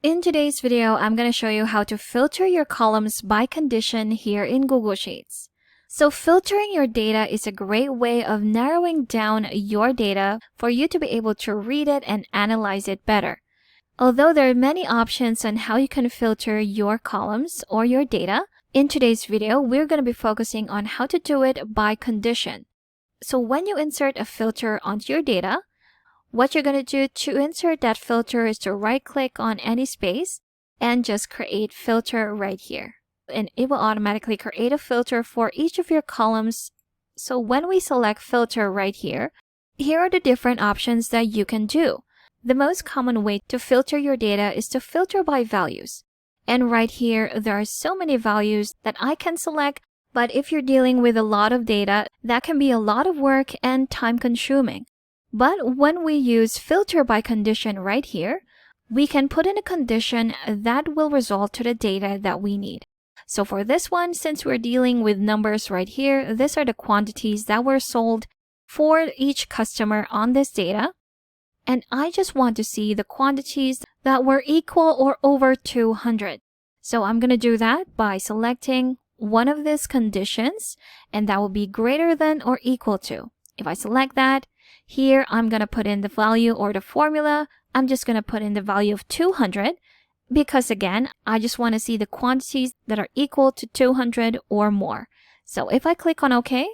In today's video, I'm going to show you how to filter your columns by condition here in Google Sheets. So filtering your data is a great way of narrowing down your data for you to be able to read it and analyze it better. Although there are many options on how you can filter your columns or your data, in today's video, we're going to be focusing on how to do it by condition. So when you insert a filter onto your data, what you're going to do to insert that filter is to right-click on any space and just create filter right here. And it will automatically create a filter for each of your columns. So when we select filter right here, here are the different options that you can do. The most common way to filter your data is to filter by values. And right here, there are so many values that I can select, but if you're dealing with a lot of data, that can be a lot of work and time-consuming. But when we use filter by condition right here, we can put in a condition that will result to the data that we need. So for this one, since we're dealing with numbers right here, these are the quantities that were sold for each customer on this data. And I just want to see the quantities that were equal or over 200. So I'm going to do that by selecting one of these conditions, and that will be greater than or equal to. If I select that, here I'm going to put in the value or the formula. I'm just going to put in the value of 200 because again, I just want to see the quantities that are equal to 200 or more. So if I click on OK,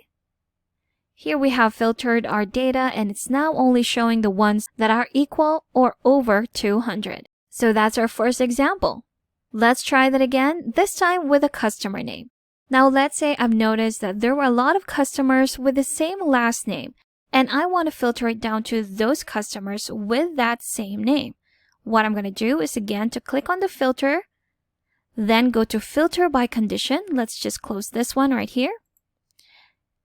here we have filtered our data and it's now only showing the ones that are equal or over 200. So that's our first example. Let's try that again, this time with a customer name. Now let's say I've noticed that there were a lot of customers with the same last name, and I want to filter it down to those customers with that same name. What I'm going to do is again to click on the filter, then go to filter by condition. Let's just close this one right here.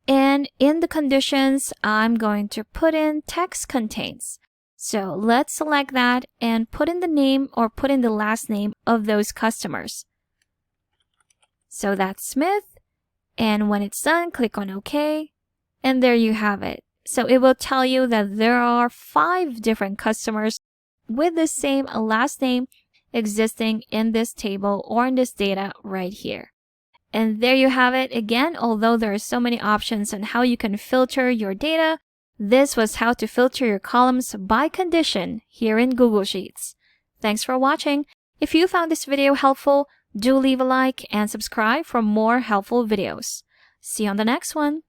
And in the conditions, I'm going to put in text contains. So let's select that and put in the name or put in the last name of those customers. So that's Smith. And when it's done, click on OK. And there you have it. So it will tell you that there are 5 different customers with the same last name existing in this table or in this data right here. And there you have it. Again, although there are so many options on how you can filter your data, this was how to filter your columns by condition here in Google Sheets. Thanks for watching. If you found this video helpful, do leave a like and subscribe for more helpful videos. See you on the next one.